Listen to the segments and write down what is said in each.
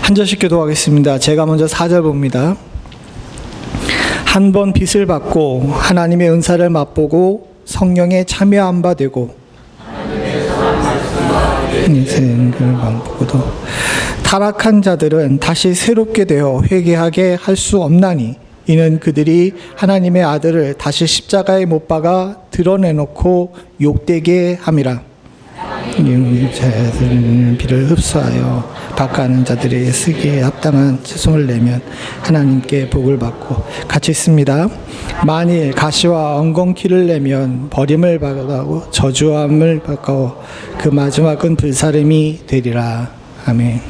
한 절씩 기도하겠습니다. 제가 먼저 4절 봅니다. 한 번 빚을 받고 하나님의 은사를 맛보고 성령에 참여한 바 되고 타락한 자들은 다시 새롭게 되어 회개하게 할 수 없나니 이는 그들이 하나님의 아들을 다시 십자가에 못 박아 드러내놓고 욕되게 함이라. 자들은 비를 흡수하여 박하는 자들의 쓰기에 합당한 채송을 내면 하나님께 복을 받고 같이 있습니다. 만일 가시와 엉겅퀴를 내면 버림을 받고 저주함을 받고 그 마지막은 불사름이 되리라. 아멘.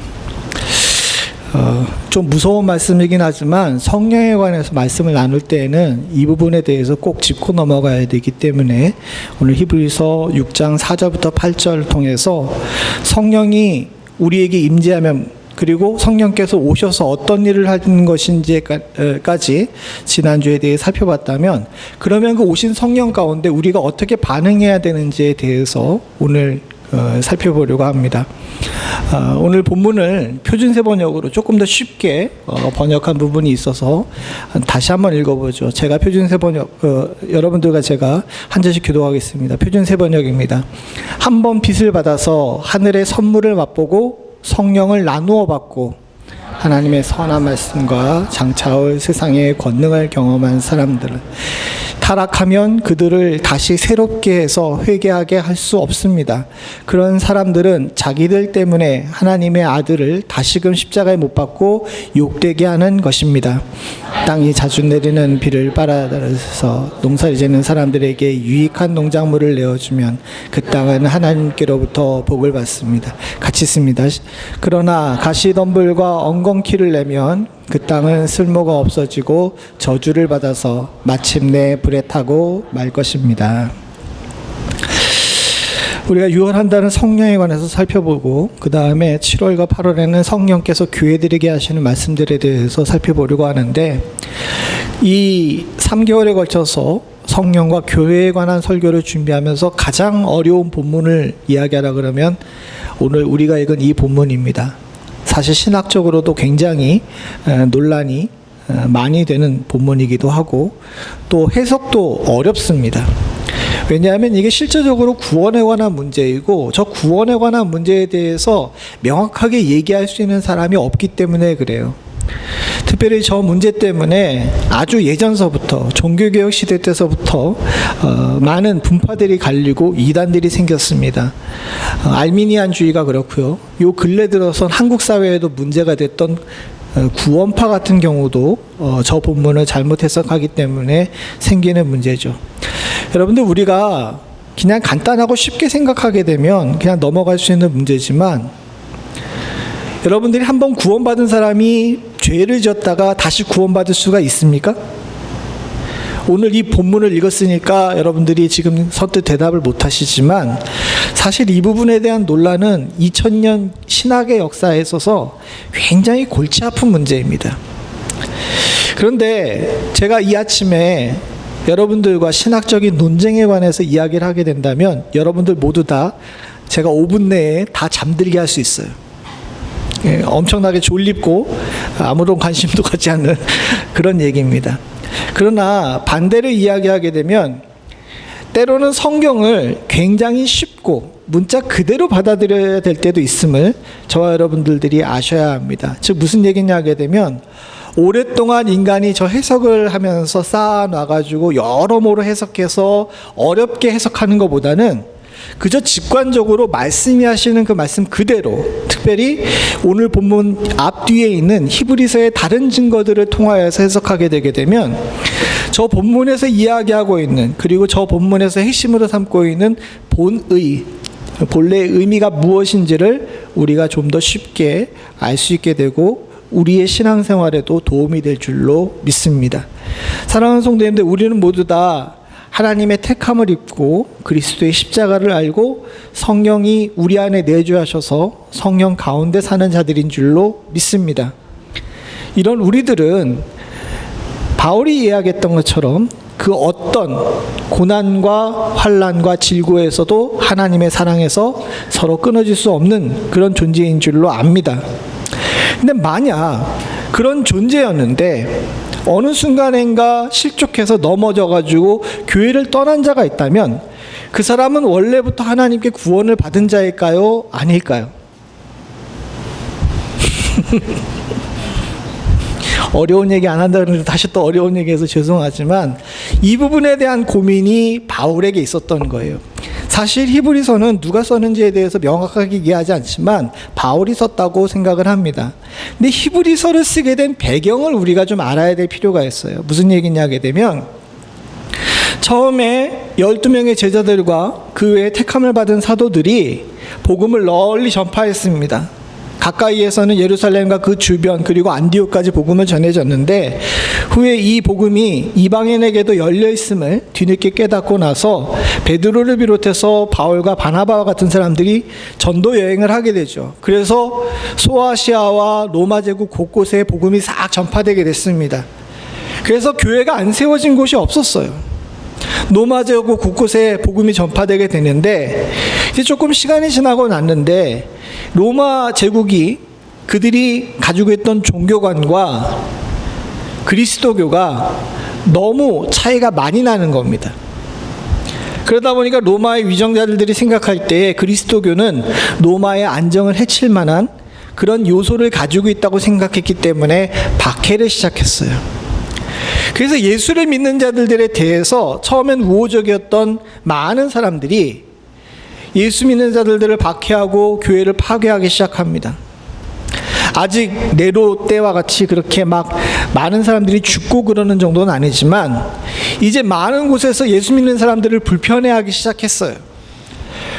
좀 무서운 말씀이긴 하지만 성령에 관해서 말씀을 나눌 때에는 이 부분에 대해서 꼭 짚고 넘어가야 되기 때문에 오늘 히브리서 6장 4절부터 8절을 통해서 성령이 우리에게 임재하면 그리고 성령께서 오셔서 어떤 일을 하는 것인지까지 지난주에 대해 살펴봤다면 그러면 그 오신 성령 가운데 우리가 어떻게 반응해야 되는지에 대해서 오늘 살펴보려고 합니다. 오늘 본문을 표준세 번역으로 조금 더 쉽게 번역한 부분이 있어서 다시 한번 읽어보죠. 제가 표준세 번역, 여러분들과 제가 한 절씩 기도하겠습니다. 표준세 번역입니다. 한 번 빚을 받아서 하늘의 선물을 맛보고 성령을 나누어 받고 하나님의 선한 말씀과 장차올 세상의 권능을 경험한 사람들은 타락하면 그들을 다시 새롭게 해서 회개하게 할 수 없습니다. 그런 사람들은 자기들 때문에 하나님의 아들을 다시금 십자가에 못 박고 욕되게 하는 것입니다. 땅이 자주 내리는 비를 빨아들여서 농사를 지는 사람들에게 유익한 농작물을 내어주면 그 땅은 하나님께로부터 복을 받습니다. 같이 있습니다. 그러나 가시덤불과 엉겅퀴를 내면 그 땅은 쓸모가 없어지고 저주를 받아서 마침내 불에 타고 말 것입니다. 우리가 유언한다는 성령에 관해서 살펴보고 그 다음에 7월과 8월에는 성령께서 교회들에게 하시는 말씀들에 대해서 살펴보려고 하는데 이 3개월에 걸쳐서 성령과 교회에 관한 설교를 준비하면서 가장 어려운 본문을 이야기하라 그러면 오늘 우리가 읽은 이 본문입니다. 사실 신학적으로도 굉장히 논란이 많이 되는 본문이기도 하고 또 해석도 어렵습니다. 왜냐하면 이게 실제적으로 구원에 관한 문제이고 저 구원에 관한 문제에 대해서 명확하게 얘기할 수 있는 사람이 없기 때문에 그래요. 특별히 저 문제 때문에 아주 예전서부터 종교개혁 시대 때서부터 많은 분파들이 갈리고 이단들이 생겼습니다. 알미니안주의가 그렇고요. 요 근래 들어선 한국 사회에도 문제가 됐던 구원파 같은 경우도 저 본문을 잘못 해석하기 때문에 생기는 문제죠. 여러분들 우리가 그냥 간단하고 쉽게 생각하게 되면 그냥 넘어갈 수 있는 문제지만 여러분들이 한번 구원받은 사람이 죄를 지었다가 다시 구원받을 수가 있습니까? 오늘 이 본문을 읽었으니까 여러분들이 지금 선뜻 대답을 못 하시지만 사실 이 부분에 대한 논란은 2000년 신학의 역사에 있어서 굉장히 골치 아픈 문제입니다. 그런데 제가 이 아침에 여러분들과 신학적인 논쟁에 관해서 이야기를 하게 된다면 여러분들 모두 다 제가 5분 내에 다 잠들게 할 수 있어요. 엄청나게 졸립고 아무런 관심도 갖지 않는 그런 얘기입니다. 그러나 반대로 이야기하게 되면 때로는 성경을 굉장히 쉽고 문자 그대로 받아들여야 될 때도 있음을 저와 여러분들이 아셔야 합니다. 즉 무슨 얘기냐 하게 되면 오랫동안 인간이 저 해석을 하면서 쌓아놔가지고 여러모로 해석해서 어렵게 해석하는 것보다는 그저 직관적으로 말씀이 하시는 그 말씀 그대로 특별히 오늘 본문 앞뒤에 있는 히브리서의 다른 증거들을 통하여서 해석하게 되게 되면 저 본문에서 이야기하고 있는 그리고 저 본문에서 핵심으로 삼고 있는 본래의 의미가 무엇인지를 우리가 좀 더 쉽게 알 수 있게 되고 우리의 신앙생활에도 도움이 될 줄로 믿습니다. 사랑하는 성도님들, 우리는 모두 다 하나님의 택함을 입고 그리스도의 십자가를 알고 성령이 우리 안에 내주하셔서 성령 가운데 사는 자들인 줄로 믿습니다. 이런 우리들은 바울이 이야기했던 것처럼 그 어떤 고난과 환난과 질고에서도 하나님의 사랑에서 서로 끊어질 수 없는 그런 존재인 줄로 압니다. 근데 만약 그런 존재였는데 어느 순간인가 실족해서 넘어져가지고 교회를 떠난 자가 있다면 그 사람은 원래부터 하나님께 구원을 받은 자일까요? 아닐까요? 어려운 얘기 안 한다는데 다시 또 어려운 얘기해서 죄송하지만 이 부분에 대한 고민이 바울에게 있었던 거예요. 사실 히브리서는 누가 썼는지에 대해서 명확하게 얘기하지 않지만 바울이 썼다고 생각을 합니다. 근데 히브리서를 쓰게 된 배경을 우리가 좀 알아야 될 필요가 있어요. 무슨 얘기냐 하게 되면 처음에 12명의 제자들과 그 외에 택함을 받은 사도들이 복음을 널리 전파했습니다. 가까이에서는 예루살렘과 그 주변 그리고 안디옥까지 복음을 전해졌는데 후에 이 복음이 이방인에게도 열려 있음을 뒤늦게 깨닫고 나서 베드로를 비롯해서 바울과 바나바와 같은 사람들이 전도 여행을 하게 되죠. 그래서 소아시아와 로마 제국 곳곳에 복음이 싹 전파되게 됐습니다. 그래서 교회가 안 세워진 곳이 없었어요. 로마 제국 곳곳에 복음이 전파되게 되는데 이제 조금 시간이 지나고 났는데 로마 제국이 그들이 가지고 있던 종교관과 그리스도교가 너무 차이가 많이 나는 겁니다. 그러다 보니까 로마의 위정자들이 생각할 때 그리스도교는 로마의 안정을 해칠 만한 그런 요소를 가지고 있다고 생각했기 때문에 박해를 시작했어요. 그래서 예수를 믿는 자들에 대해서 처음엔 우호적이었던 많은 사람들이 예수 믿는 자들을 박해하고 교회를 파괴하기 시작합니다. 아직 네로 때와 같이 그렇게 막 많은 사람들이 죽고 그러는 정도는 아니지만 이제 많은 곳에서 예수 믿는 사람들을 불편해하기 시작했어요.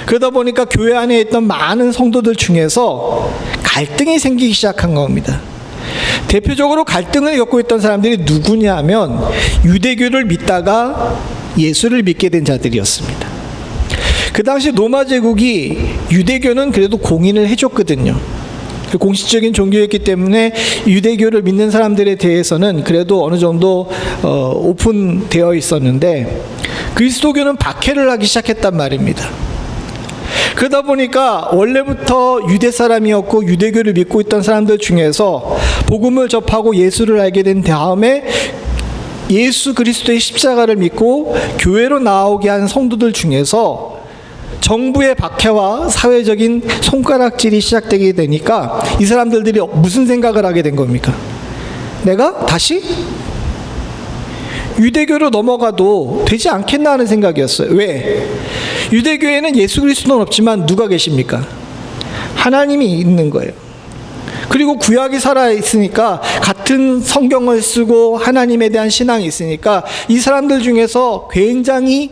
그러다 보니까 교회 안에 있던 많은 성도들 중에서 갈등이 생기기 시작한 겁니다. 대표적으로 갈등을 겪고 있던 사람들이 누구냐 하면 유대교를 믿다가 예수를 믿게 된 자들이었습니다. 그 당시 로마 제국이 유대교는 그래도 공인을 해줬거든요. 공식적인 종교였기 때문에 유대교를 믿는 사람들에 대해서는 그래도 어느 정도 오픈되어 있었는데 그리스도교는 박해를 하기 시작했단 말입니다. 그러다 보니까 원래부터 유대 사람이었고 유대교를 믿고 있던 사람들 중에서 복음을 접하고 예수를 알게 된 다음에 예수 그리스도의 십자가를 믿고 교회로 나오게 한 성도들 중에서 정부의 박해와 사회적인 손가락질이 시작되게 되니까 이 사람들이 무슨 생각을 하게 된 겁니까? 내가 다시 유대교로 넘어가도 되지 않겠나 하는 생각이었어요. 왜? 유대교에는 예수 그리스도는 없지만 누가 계십니까? 하나님이 있는 거예요. 그리고 구약이 살아있으니까 같은 성경을 쓰고 하나님에 대한 신앙이 있으니까 이 사람들 중에서 굉장히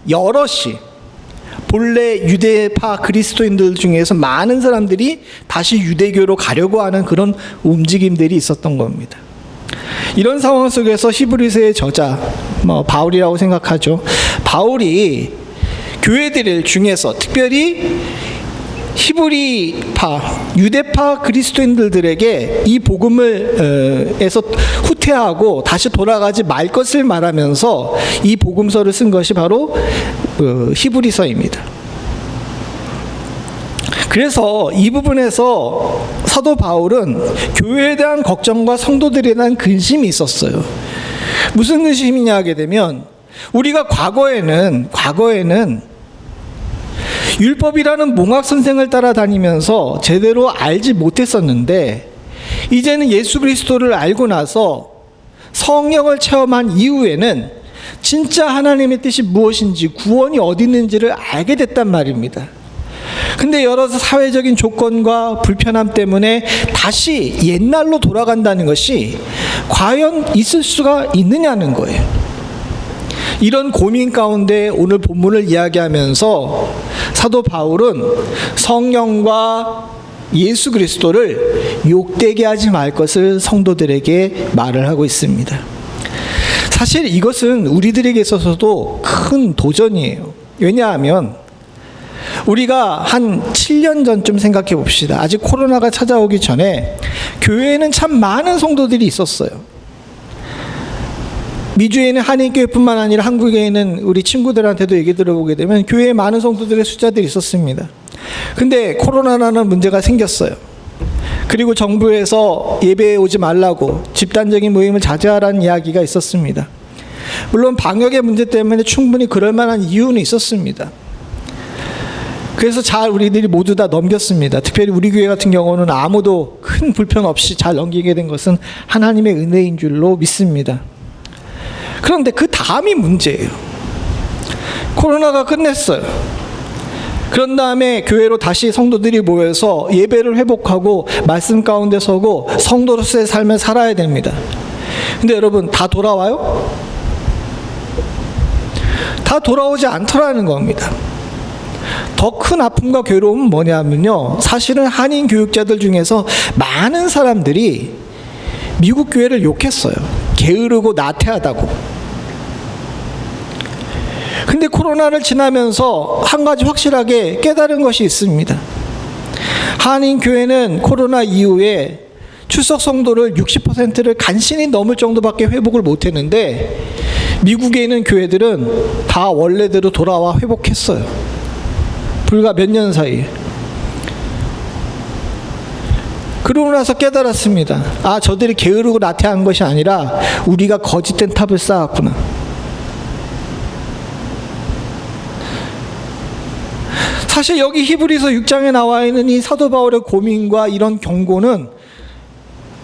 여럿이 본래 유대파 그리스도인들 중에서 많은 사람들이 다시 유대교로 가려고 하는 그런 움직임들이 있었던 겁니다. 이런 상황 속에서 히브리서의 저자 바울이라고 생각하죠. 바울이 교회들 중에서 특별히 히브리파 유대파 그리스도인들에게 이 복음을 에서 후퇴하고 다시 돌아가지 말 것을 말하면서 이 복음서를 쓴 것이 바로 히브리서입니다. 그래서 이 부분에서 사도 바울은 교회에 대한 걱정과 성도들에 대한 근심이 있었어요. 무슨 근심이냐 하게 되면 우리가 과거에는 율법이라는 몽학 선생을 따라다니면서 제대로 알지 못했었는데 이제는 예수 그리스도를 알고 나서 성령을 체험한 이후에는 진짜 하나님의 뜻이 무엇인지 구원이 어디 있는지를 알게 됐단 말입니다. 근데 여러 사회적인 조건과 불편함 때문에 다시 옛날로 돌아간다는 것이 과연 있을 수가 있느냐는 거예요. 이런 고민 가운데 오늘 본문을 이야기하면서 사도 바울은 성령과 예수 그리스도를 욕되게 하지 말 것을 성도들에게 말을 하고 있습니다. 사실 이것은 우리들에게 있어서도 큰 도전이에요. 왜냐하면 우리가 한 7년 전쯤 생각해 봅시다. 아직 코로나가 찾아오기 전에 교회에는 참 많은 성도들이 있었어요. 미주에는 한인교회뿐만 아니라 한국에 있는 우리 친구들한테도 얘기 들어보게 되면 교회에 많은 성도들의 숫자들이 있었습니다. 근데 코로나라는 문제가 생겼어요. 그리고 정부에서 예배에 오지 말라고 집단적인 모임을 자제하라는 이야기가 있었습니다. 물론 방역의 문제 때문에 충분히 그럴 만한 이유는 있었습니다. 그래서 잘 우리들이 모두 다 넘겼습니다. 특별히 우리 교회 같은 경우는 아무도 큰 불편 없이 잘 넘기게 된 것은 하나님의 은혜인 줄로 믿습니다. 그런데 그 다음이 문제예요. 코로나가 끝냈어요. 그런 다음에 교회로 다시 성도들이 모여서 예배를 회복하고 말씀 가운데 서고 성도로서의 삶을 살아야 됩니다. 근데 여러분, 다 돌아와요? 다 돌아오지 않더라는 겁니다. 더 큰 아픔과 괴로움은 뭐냐면요, 사실은 한인 교육자들 중에서 많은 사람들이 미국 교회를 욕했어요. 게으르고 나태하다고. 근데 코로나를 지나면서 한 가지 확실하게 깨달은 것이 있습니다. 한인 교회는 코로나 이후에 출석 성도를 60%를 간신히 넘을 정도밖에 회복을 못했는데, 미국에 있는 교회들은 다 원래대로 돌아와 회복했어요. 불과 몇 년 사이에. 그러고 나서 깨달았습니다. 아, 저들이 게으르고 나태한 것이 아니라 우리가 거짓된 탑을 쌓았구나. 사실 여기 히브리서 6장에 나와 있는 이 사도 바울의 고민과 이런 경고는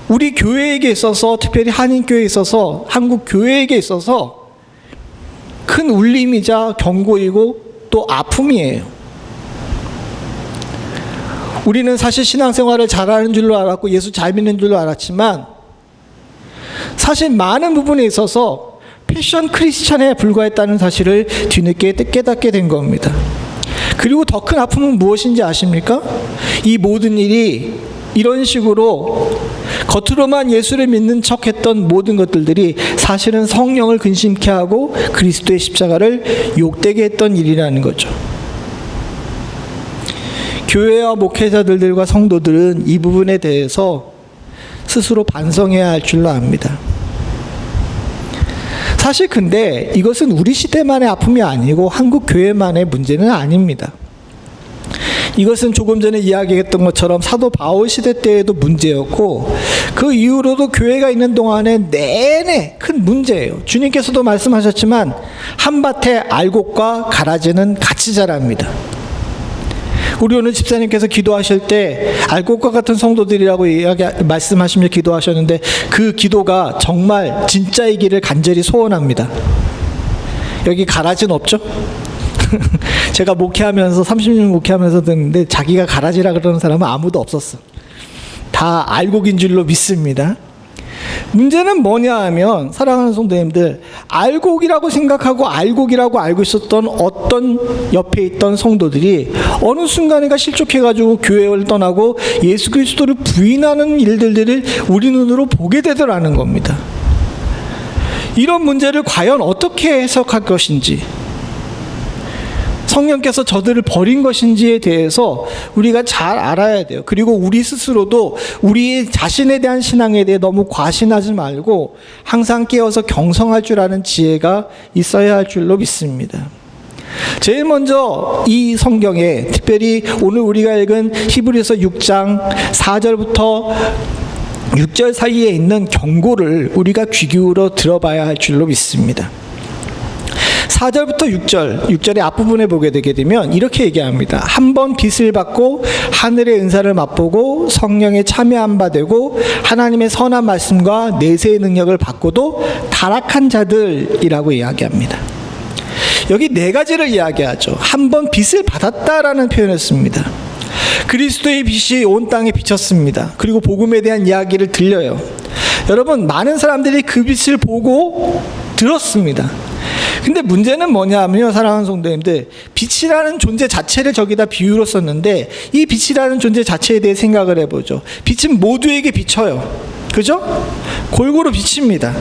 우리 교회에게 있어서, 특별히 한인교회에 있어서, 한국 교회에게 있어서 큰 울림이자 경고이고 또 아픔이에요. 우리는 사실 신앙생활을 잘하는 줄로 알았고 예수 잘 믿는 줄로 알았지만, 사실 많은 부분에 있어서 패션 크리스찬에 불과했다는 사실을 뒤늦게 깨닫게 된 겁니다. 그리고 더 큰 아픔은 무엇인지 아십니까? 이 모든 일이 이런 식으로 겉으로만 예수를 믿는 척했던 모든 것들이 사실은 성령을 근심케 하고 그리스도의 십자가를 욕되게 했던 일이라는 거죠. 교회와 목회자들과 성도들은 이 부분에 대해서 스스로 반성해야 할 줄로 압니다. 사실 근데 이것은 우리 시대만의 아픔이 아니고 한국 교회만의 문제는 아닙니다. 이것은 조금 전에 이야기했던 것처럼 사도 바울 시대 때에도 문제였고, 그 이후로도 교회가 있는 동안에 내내 큰 문제예요. 주님께서도 말씀하셨지만 한밭에 알곡과 가라지는 같이 자랍니다. 우리 오늘 집사님께서 기도하실 때 알곡과 같은 성도들이라고 말씀하시며 기도하셨는데, 그 기도가 정말 진짜이기를 간절히 소원합니다. 여기 가라지는 없죠? 제가 목회하면서 30년 목회하면서 듣는데 자기가 가라지라 그러는 사람은 아무도 없었어. 다 알곡인 줄로 믿습니다. 문제는 뭐냐 하면, 사랑하는 성도님들, 알곡이라고 생각하고 알곡이라고 알고 있었던 어떤 옆에 있던 성도들이 어느 순간인가 실족해가지고 교회를 떠나고 예수 그리스도를 부인하는 일들을 우리 눈으로 보게 되더라는 겁니다. 이런 문제를 과연 어떻게 해석할 것인지, 성령께서 저들을 버린 것인지에 대해서 우리가 잘 알아야 돼요. 그리고 우리 스스로도 우리 자신에 대한 신앙에 대해 너무 과신하지 말고 항상 깨어서 경성할 줄 아는 지혜가 있어야 할 줄로 믿습니다. 제일 먼저 이 성경에, 특별히 오늘 우리가 읽은 히브리서 6장 4절부터 6절 사이에 있는 경고를 우리가 귀 기울여 들어봐야 할 줄로 믿습니다. 4절부터 6절의 앞부분에 보게 되게 되면 이렇게 얘기합니다. 한 번 빚을 받고 하늘의 은사를 맛보고 성령에 참여한 바 되고 하나님의 선한 말씀과 내세의 능력을 받고도 타락한 자들이라고 이야기합니다. 여기 네 가지를 이야기하죠. 한 번 빚을 받았다라는 표현을 씁니다. 그리스도의 빛이 온 땅에 비쳤습니다. 그리고 복음에 대한 이야기를 들려요. 여러분, 많은 사람들이 그 빛을 보고 들었습니다. 근데 문제는 뭐냐면요, 사랑하는 성도님들, 빛이라는 존재 자체를 저기다 비유로 썼는데, 이 빛이라는 존재 자체에 대해 생각을 해보죠. 빛은 모두에게 비쳐요. 그죠? 골고루 비칩니다.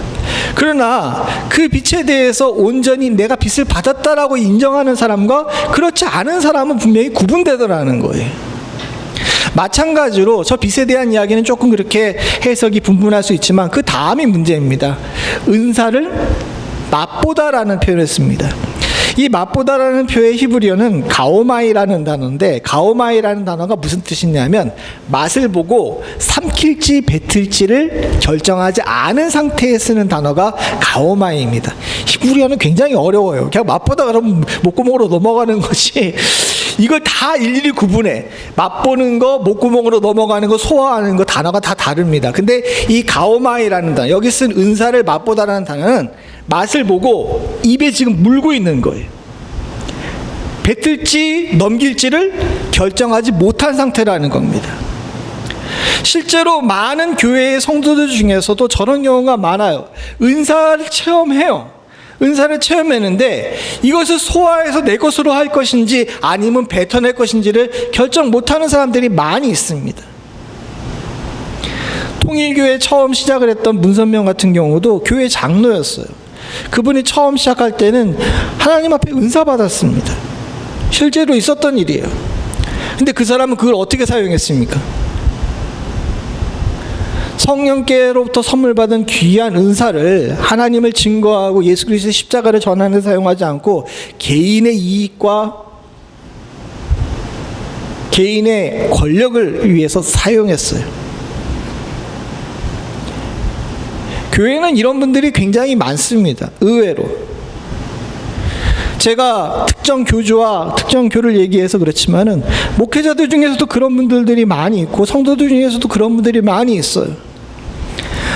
그러나 그 빛에 대해서 온전히 내가 빛을 받았다라고 인정하는 사람과 그렇지 않은 사람은 분명히 구분되더라는 거예요. 마찬가지로 저 빛에 대한 이야기는 조금 그렇게 해석이 분분할 수 있지만, 그 다음이 문제입니다. 은사를 맛보다라는 표현을 씁니다. 이 맛보다라는 표의 히브리어는 가오마이라는 단어인데, 가오마이라는 단어가 무슨 뜻이냐면 맛을 보고 삼킬지 뱉을지를 결정하지 않은 상태에 쓰는 단어가 가오마이입니다. 히브리어는 굉장히 어려워요. 그냥 맛보다 그러면 목구멍으로 넘어가는 것이, 이걸 다 일일이 구분해. 맛보는 거, 목구멍으로 넘어가는 거, 소화하는 거, 단어가 다 다릅니다. 근데 이 가오마이라는 단어, 여기 쓴 은사를 맛보다라는 단어는 맛을 보고 입에 지금 물고 있는 거예요. 뱉을지 넘길지를 결정하지 못한 상태라는 겁니다. 실제로 많은 교회의 성도들 중에서도 저런 경우가 많아요. 은사를 체험해요. 은사를 체험했는데 이것을 소화해서 내 것으로 할 것인지 아니면 뱉어낼 것인지를 결정 못하는 사람들이 많이 있습니다. 통일교회 처음 시작을 했던 문선명 같은 경우도 교회 장로였어요. 그분이 처음 시작할 때는 하나님 앞에 은사 받았습니다. 실제로 있었던 일이에요. 근데 그 사람은 그걸 어떻게 사용했습니까? 성령께로부터 선물 받은 귀한 은사를 하나님을 증거하고 예수 그리스도의 십자가를 전하는 데 사용하지 않고 개인의 이익과 개인의 권력을 위해서 사용했어요. 교회는 이런 분들이 굉장히 많습니다. 의외로. 제가 특정 교주와 특정 교를 얘기해서 그렇지만은 목회자들 중에서도 그런 분들이 많이 있고 성도들 중에서도 그런 분들이 많이 있어요.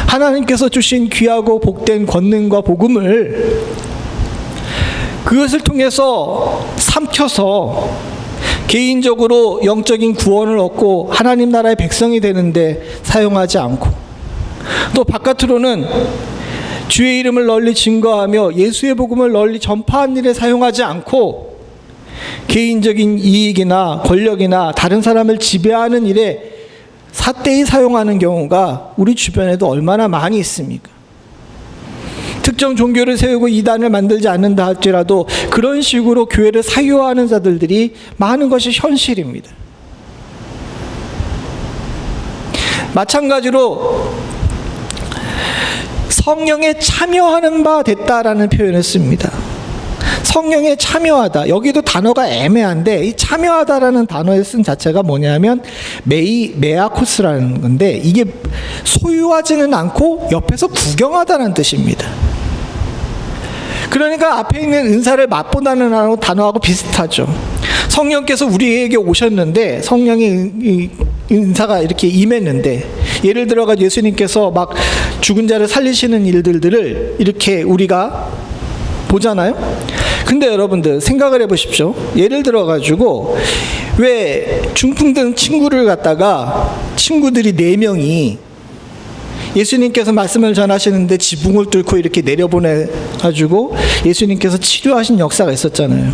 하나님께서 주신 귀하고 복된 권능과 복음을 그것을 통해서 삼켜서 개인적으로 영적인 구원을 얻고 하나님 나라의 백성이 되는데 사용하지 않고, 또 바깥으로는 주의 이름을 널리 증거하며 예수의 복음을 널리 전파하는 일에 사용하지 않고 개인적인 이익이나 권력이나 다른 사람을 지배하는 일에 삿대히 사용하는 경우가 우리 주변에도 얼마나 많이 있습니까? 특정 종교를 세우고 이단을 만들지 않는다 할지라도 그런 식으로 교회를 사유하는 자들이 많은 것이 현실입니다. 마찬가지로 성령에 참여하는 바 됐다라는 표현을 씁니다. 성령에 참여하다. 여기도 단어가 애매한데 이 참여하다라는 단어에 쓴 자체가 뭐냐면 메아코스라는 건데, 이게 소유하지는 않고 옆에서 구경하다는 뜻입니다. 그러니까 앞에 있는 은사를 맛보다는 단어하고 비슷하죠. 성령께서 우리에게 오셨는데, 성령의 은사가 이렇게 임했는데, 예를 들어가 예수님께서 막 죽은 자를 살리시는 일들을 이렇게 우리가 보잖아요. 근데 여러분들 생각을 해보십시오. 예를 들어가지고 왜 중풍든 친구를 갖다가 친구들이 4명이 예수님께서 말씀을 전하시는데 지붕을 뚫고 이렇게 내려보내가지고 예수님께서 치료하신 역사가 있었잖아요.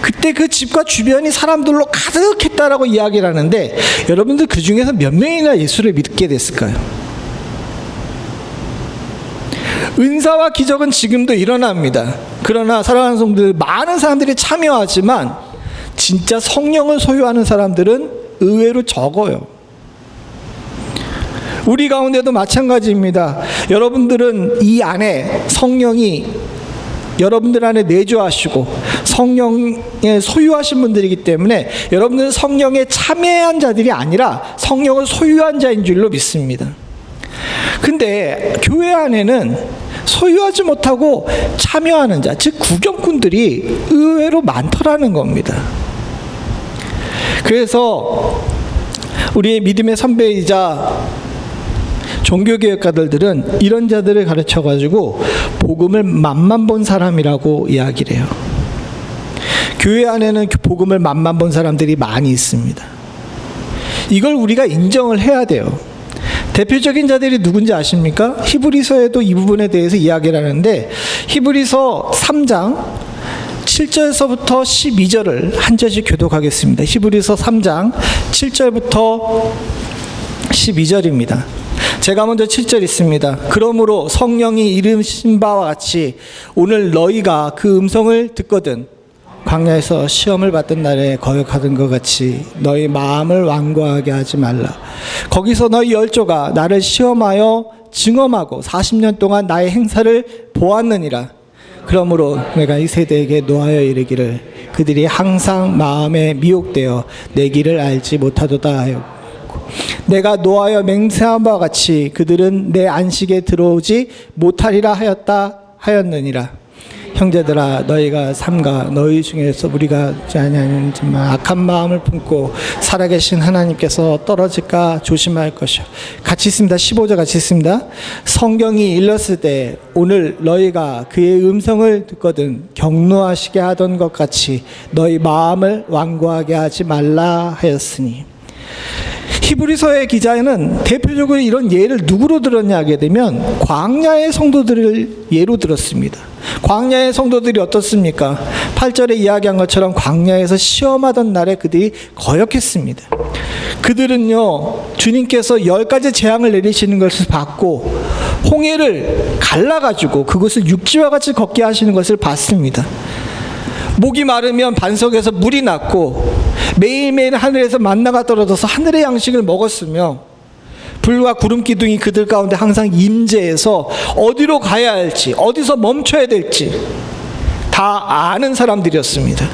그때 그 집과 주변이 사람들로 가득했다라고 이야기를 하는데, 여러분들 그 중에서 몇 명이나 예수를 믿게 됐을까요? 은사와 기적은 지금도 일어납니다. 그러나 사랑하는 성도들, 많은 사람들이 참여하지만 진짜 성령을 소유하는 사람들은 의외로 적어요. 우리 가운데도 마찬가지입니다. 여러분들은 이 안에 성령이 여러분들 안에 내주하시고 성령에 소유하신 분들이기 때문에 여러분들은 성령에 참여한 자들이 아니라 성령을 소유한 자인 줄로 믿습니다. 근데 교회 안에는 소유하지 못하고 참여하는 자, 즉 구경꾼들이 의외로 많더라는 겁니다. 그래서 우리의 믿음의 선배이자 종교개혁가들은 이런 자들을 가르쳐가지고 복음을 맛만 본 사람이라고 이야기를 해요. 교회 안에는 복음을 맛만 본 사람들이 많이 있습니다. 이걸 우리가 인정을 해야 돼요. 대표적인 자들이 누군지 아십니까? 히브리서에도 이 부분에 대해서 이야기를 하는데, 히브리서 3장 7절에서부터 12절을 한 절씩 교독하겠습니다. 히브리서 3장 7절부터 12절입니다. 제가 먼저 7절 있습니다. 그러므로 성령이 이르신 바와 같이 오늘 너희가 그 음성을 듣거든 광야에서 시험을 받던 날에 거역하던 것 같이 너희 마음을 완고하게 하지 말라. 거기서 너희 열조가 나를 시험하여 증험하고 40년 동안 나의 행사를 보았느니라. 그러므로 내가 이 세대에게 노하여 이르기를 그들이 항상 마음에 미혹되어 내 길을 알지 못하도다 하였고 내가 노하여 맹세한 바와 같이 그들은 내 안식에 들어오지 못하리라 하였느니라. 형제들아 너희가 삼가 너희 중에서 우리가 아니하는지만 악한 마음을 품고 살아계신 하나님께서 떨어질까 조심할 것이요. 같이 있습니다. 15절 같이 있습니다. 성경이 일렀을 때 오늘 너희가 그의 음성을 듣거든 경노하시게 하던 것 같이 너희 마음을 완고하게 하지 말라 하였으니. 히브리서의 기자는 대표적으로 이런 예를 누구로 들었냐 하게 되면 광야의 성도들을 예로 들었습니다. 광야의 성도들이 어떻습니까? 8절에 이야기한 것처럼 광야에서 시험하던 날에 그들이 거역했습니다. 그들은요 주님께서 10가지 재앙을 내리시는 것을 봤고 홍해를 갈라가지고 그것을 육지와 같이 걷게 하시는 것을 봤습니다. 목이 마르면 반석에서 물이 났고 매일매일 하늘에서 만나가 떨어져서 하늘의 양식을 먹었으며 불과 구름 기둥이 그들 가운데 항상 임재해서 어디로 가야 할지 어디서 멈춰야 될지 다 아는 사람들이었습니다.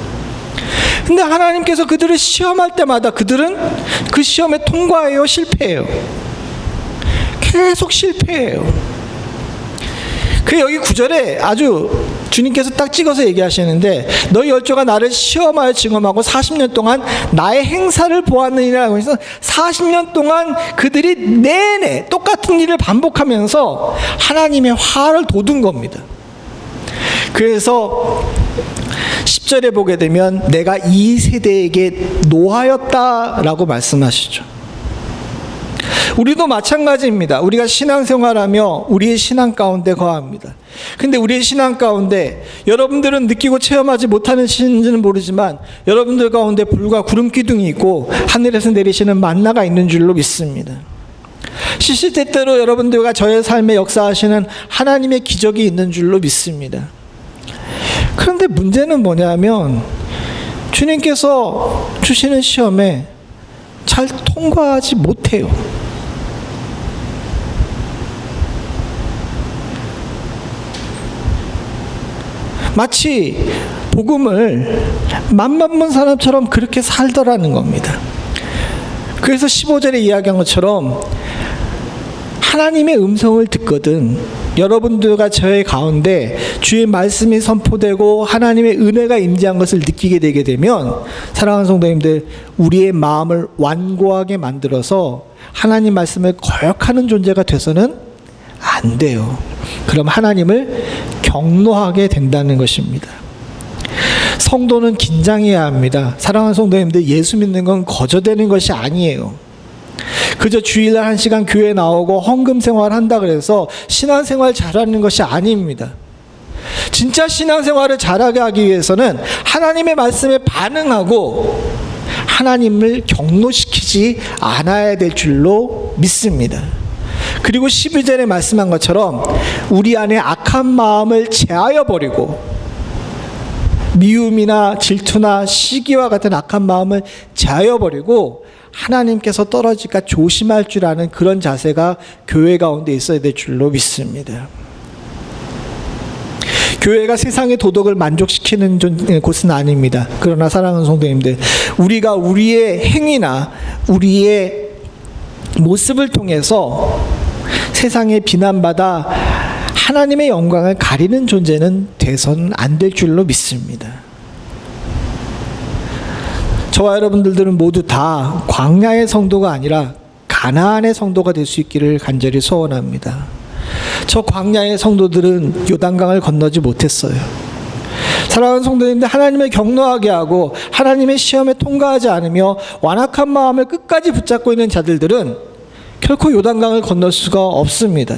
근데 하나님께서 그들을 시험할 때마다 그들은 그 시험에 통과해요, 실패해요. 계속 실패해요. 그 여기 9절에 아주 주님께서 딱 찍어서 얘기하시는데 너희 열조가 나를 시험하여 증험하고 40년 동안 나의 행사를 보았느니라 해서 40년 동안 그들이 내내 똑같은 일을 반복하면서 하나님의 화를 돋운 겁니다. 그래서 10절에 보게 되면 내가 이 세대에게 노하였다라고 말씀하시죠. 우리도 마찬가지입니다. 우리가 신앙생활하며 우리의 신앙 가운데 거합니다. 근데 우리의 신앙 가운데 여러분들은 느끼고 체험하지 못하는 신인지는 모르지만 여러분들 가운데 불과 구름 기둥이 있고 하늘에서 내리시는 만나가 있는 줄로 믿습니다. 시시때때로 여러분들과 저의 삶에 역사하시는 하나님의 기적이 있는 줄로 믿습니다. 그런데 문제는 뭐냐면 주님께서 주시는 시험에 잘 통과하지 못해요. 마치 복음을 맘만 본 사람처럼 그렇게 살더라는 겁니다. 그래서 15절에 이야기한 것처럼 하나님의 음성을 듣거든 여러분들과 저의 가운데 주의 말씀이 선포되고 하나님의 은혜가 임재한 것을 느끼게 되게 되면 사랑하는 성도님들 우리의 마음을 완고하게 만들어서 하나님 말씀을 거역하는 존재가 돼서는 안 돼요. 그럼 하나님을 경노하게 된다는 것입니다. 성도는 긴장해야 합니다. 사랑하는 성도님들 예수 믿는 건 거저되는 것이 아니에요. 그저 주일날 1시간 교회 나오고 헌금 생활 한다 그래서 신앙생활 잘하는 것이 아닙니다. 진짜 신앙생활을 잘하게 하기 위해서는 하나님의 말씀에 반응하고 하나님을 경노시키지 않아야 될 줄로 믿습니다. 그리고 12절에 말씀한 것처럼 우리 안에 악한 마음을 제하여 버리고 미움이나 질투나 시기와 같은 악한 마음을 제하여 버리고 하나님께서 떨어질까 조심할 줄 아는 그런 자세가 교회 가운데 있어야 될 줄로 믿습니다. 교회가 세상의 도덕을 만족시키는 곳은 아닙니다. 그러나 사랑하는 성도님들 우리가 우리의 행위나 우리의 모습을 통해서 세상에 비난받아 하나님의 영광을 가리는 존재는 돼서는 안 될 줄로 믿습니다. 저와 여러분들은 모두 다 광야의 성도가 아니라 가나안의 성도가 될 수 있기를 간절히 소원합니다. 저 광야의 성도들은 요단강을 건너지 못했어요. 사랑하는 성도님들 하나님을 경노하게 하고 하나님의 시험에 통과하지 않으며 완악한 마음을 끝까지 붙잡고 있는 자들은 결코 요단강을 건널 수가 없습니다.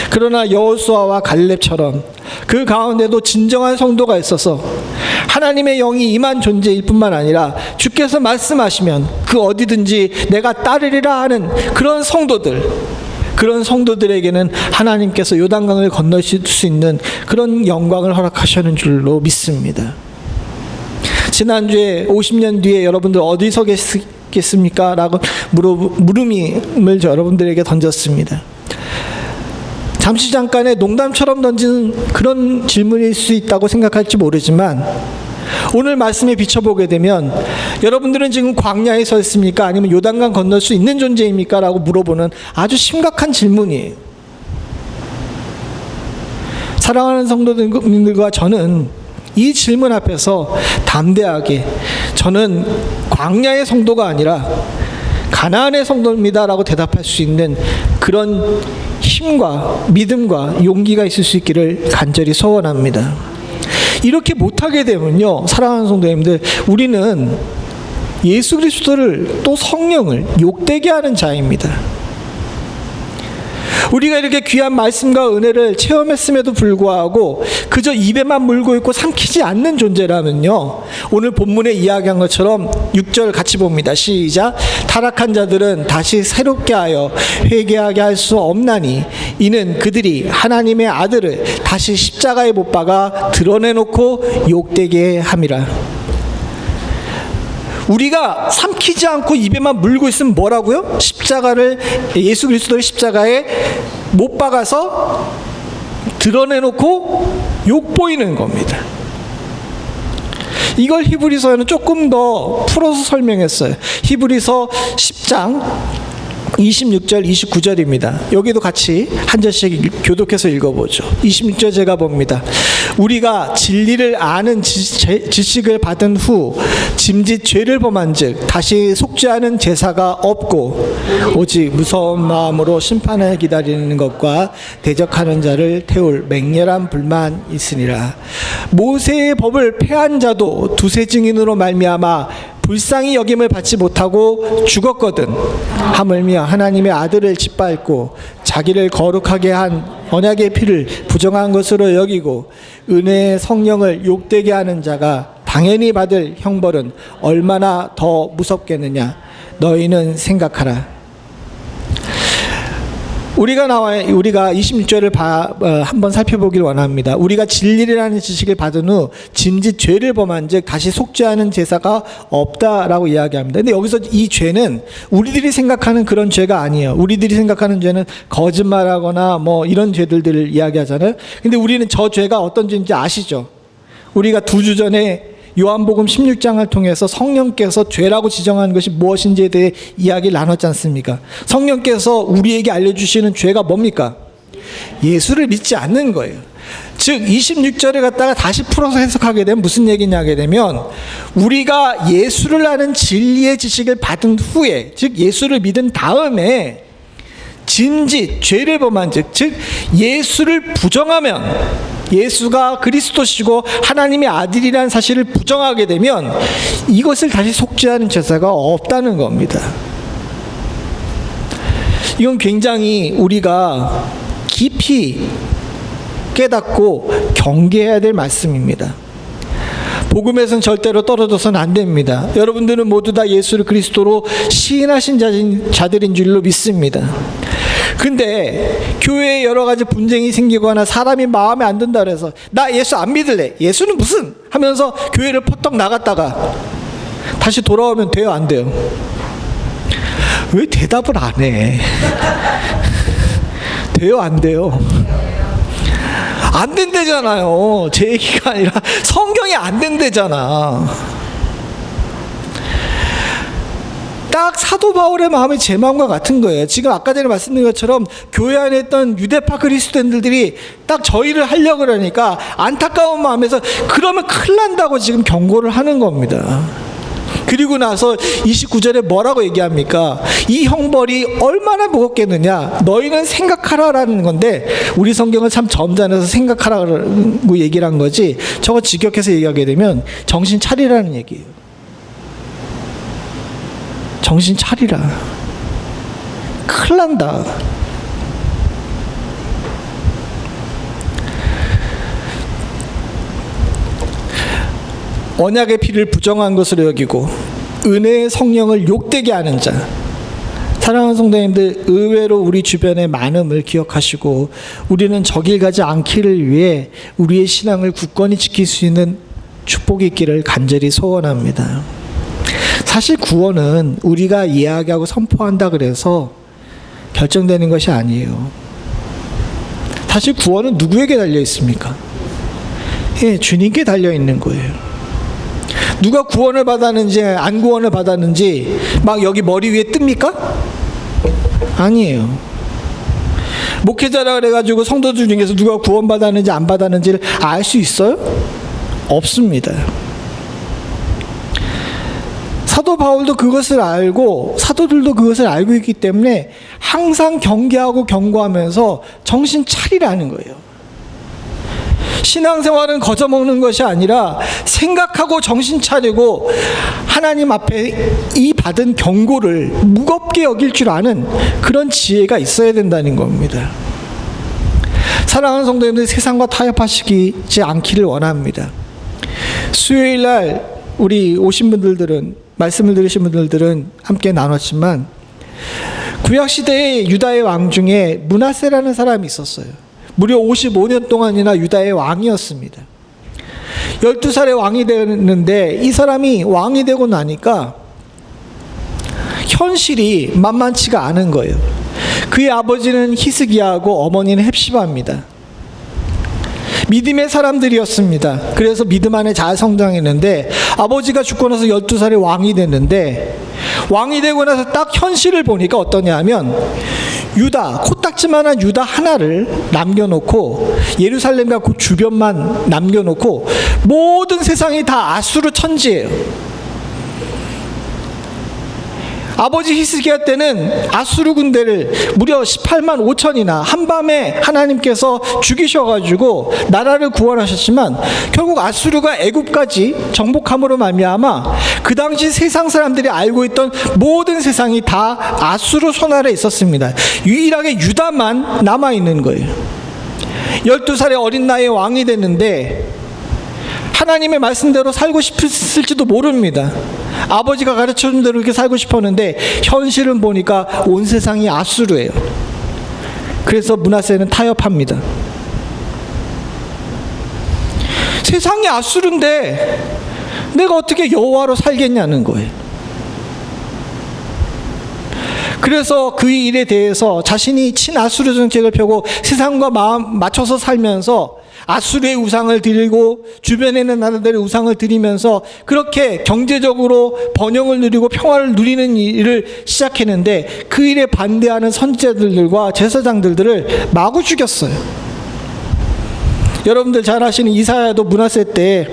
그러나 여호수아와 갈렙처럼 그 가운데도 진정한 성도가 있어서 하나님의 영이 임한 존재일 뿐만 아니라 주께서 말씀하시면 그 어디든지 내가 따르리라 하는 그런 성도들에게는 하나님께서 요단강을 건너실 수 있는 그런 영광을 허락하시는 줄로 믿습니다. 지난주에 50년 뒤에 여러분들 어디서 계십니까? 라고 물음을 여러분들에게 던졌습니다. 잠시 잠깐의 농담처럼 던지는 그런 질문일 수 있다고 생각할지 모르지만 오늘 말씀에 비춰보게 되면 여러분들은 지금 광야에 서 있습니까? 아니면 요단강 건널 수 있는 존재입니까? 라고 물어보는 아주 심각한 질문이에요. 사랑하는 성도들과 저는 이 질문 앞에서 담대하게 저는 광야의 성도가 아니라 가나안의 성도입니다라고 대답할 수 있는 그런 힘과 믿음과 용기가 있을 수 있기를 간절히 소원합니다. 이렇게 못하게 되면요, 사랑하는 성도님들, 우리는 예수 그리스도를 또 성령을 욕되게 하는 자입니다. 우리가 이렇게 귀한 말씀과 은혜를 체험했음에도 불구하고 그저 입에만 물고 있고 삼키지 않는 존재라면요, 오늘 본문에 이야기한 것처럼 6절 같이 봅니다. 시작. 타락한 자들은 다시 새롭게 하여 회개하게 할 수 없나니 이는 그들이 하나님의 아들을 다시 십자가에 못 박아 드러내놓고 욕되게 함이라. 우리가 삼키지 않고 입에만 물고 있으면 뭐라고요? 십자가를, 예수 그리스도의 십자가에 못 박아서 드러내놓고 욕보이는 겁니다. 이걸 히브리서에는 조금 더 풀어서 설명했어요. 히브리서 10장 26절 29절입니다. 여기도 같이 한 절씩 교독해서 읽어보죠. 26절 제가 봅니다. 우리가 진리를 아는 지식을 받은 후 짐짓 죄를 범한 즉 다시 속죄하는 제사가 없고 오직 무서운 마음으로 심판을 기다리는 것과 대적하는 자를 태울 맹렬한 불만 있으니라. 모세의 법을 폐한 자도 두세 증인으로 말미암아 불쌍히 여김을 받지 못하고 죽었거든. 하물며 하나님의 아들을 짓밟고 자기를 거룩하게 한 언약의 피를 부정한 것으로 여기고 은혜의 성령을 욕되게 하는 자가 당연히 받을 형벌은 얼마나 더 무섭겠느냐. 너희는 생각하라. 우리가 26절을 한번 살펴보길 원합니다. 우리가 진리라는 지식을 받은 후 짐짓 죄를 범한 즉 다시 속죄하는 제사가 없다라고 이야기합니다. 근데 여기서 이 죄는 우리들이 생각하는 그런 죄가 아니에요. 우리들이 생각하는 죄는 거짓말하거나 뭐 이런 죄들을 이야기하잖아요. 근데 우리는 저 죄가 어떤 죄인지 아시죠? 우리가 2주 전에 요한복음 16장을 통해서 성령께서 죄라고 지정하는 것이 무엇인지에 대해 이야기를 나눴지 않습니까? 성령께서 우리에게 알려주시는 죄가 뭡니까? 예수를 믿지 않는 거예요. 즉 26절에 갖다가 다시 풀어서 해석하게 되면 무슨 얘기냐 하게 되면 우리가 예수를 아는 진리의 지식을 받은 후에, 즉 예수를 믿은 다음에 짐짓 죄를 범한 즉 예수를 부정하면, 예수가 그리스도시고 하나님의 아들이라는 사실을 부정하게 되면 이것을 다시 속죄하는 제사가 없다는 겁니다. 이건 굉장히 우리가 깊이 깨닫고 경계해야 될 말씀입니다. 복음에서는 절대로 떨어져서는 안 됩니다. 여러분들은 모두 다 예수를 그리스도로 시인하신 자들인 줄로 믿습니다. 근데 교회에 여러 가지 분쟁이 생기거나 사람이 마음에 안 든다 그래서 나 예수 안 믿을래, 예수는 무슨 하면서 교회를 퍼떡 나갔다가 다시 돌아오면 돼요, 안 돼요? 왜 대답을 안 해? 돼요, 안 돼요? 안 된대잖아요. 제 얘기가 아니라 성경이 안 된대잖아. 딱 사도 바울의 마음이 제 마음과 같은 거예요. 지금 아까 전에 말씀드린 것처럼 교회 안에 있던 유대파 그리스도인들이 딱 저희를 하려고 그러니까 안타까운 마음에서 그러면 큰일 난다고 지금 경고를 하는 겁니다. 그리고 나서 29절에 뭐라고 얘기합니까? 이 형벌이 얼마나 무겁겠느냐. 너희는 생각하라라는 건데 우리 성경은 참 점잖아서 생각하라고 얘기를 한 거지, 저거 직역해서 얘기하게 되면 정신 차리라는 얘기예요. 정신 차리라. 큰일 난다. 언약의 피를 부정한 것으로 여기고 은혜의 성령을 욕되게 하는 자. 사랑하는 성도님들, 의외로 우리 주변의 많음을 기억하시고 우리는 저 길 가지 않기를 위해 우리의 신앙을 굳건히 지킬 수 있는 축복이 있기를 간절히 소원합니다. 사실 구원은 우리가 이야기하고 선포한다 그래서 결정되는 것이 아니에요. 사실 구원은 누구에게 달려 있습니까? 예, 주님께 달려 있는 거예요. 누가 구원을 받았는지 안 구원을 받았는지 막 여기 머리 위에 뜹니까? 아니에요. 목회자라 그래가지고 성도들 중에서 누가 구원 받았는지 안 받았는지를 알 수 있어요? 없습니다. 사도 바울도 그것을 알고 사도들도 그것을 알고 있기 때문에 항상 경계하고 경고하면서 정신 차리라는 거예요. 신앙생활은 거저먹는 것이 아니라 생각하고 정신 차리고 하나님 앞에 이 받은 경고를 무겁게 여길 줄 아는 그런 지혜가 있어야 된다는 겁니다. 사랑하는 성도님들, 세상과 타협하시지 않기를 원합니다. 수요일 날 우리 오신 분들은, 말씀을 들으신 분들은 함께 나눴지만, 구약시대의 유다의 왕 중에 므낫세라는 사람이 있었어요. 무려 55년 동안이나 유다의 왕이었습니다. 12살에 왕이 되는데 이 사람이 왕이 되고 나니까 현실이 만만치가 않은 거예요. 그의 아버지는 히스기야하고 어머니는 헵시바입니다. 믿음의 사람들이었습니다. 그래서 믿음 안에 잘 성장했는데 아버지가 죽고 나서 12살에 왕이 됐는데, 왕이 되고 나서 딱 현실을 보니까 어떠냐 하면 유다, 코딱지만한 유다 하나를 남겨놓고 예루살렘과 그 주변만 남겨놓고 모든 세상이 다 아수르 천지예요. 아버지 히스기야 때는 아수르 군대를 무려 18만 5천이나 한밤에 하나님께서 죽이셔가지고 나라를 구원하셨지만, 결국 아수르가 애굽까지 정복함으로 말미암아 그 당시 세상 사람들이 알고 있던 모든 세상이 다 아수르 손 아래 있었습니다. 유일하게 유다만 남아있는 거예요. 12살의 어린 나이에 왕이 됐는데 하나님의 말씀대로 살고 싶었을지도 모릅니다. 아버지가 가르쳐준 대로 이렇게 살고 싶었는데 현실은 보니까 온 세상이 아수르예요. 그래서 므낫세는 타협합니다. 세상이 아수르인데 내가 어떻게 여호와로 살겠냐는 거예요. 그래서 그 일에 대해서 자신이 친아수르 정책을 펴고 세상과 마음 맞춰서 살면서 아수르의 우상을 드리고 주변에 있는 나라들의 우상을 드리면서 그렇게 경제적으로 번영을 누리고 평화를 누리는 일을 시작했는데, 그 일에 반대하는 선지자들과 제사장들을 마구 죽였어요. 여러분들 잘 아시는 이사야도 므낫세 때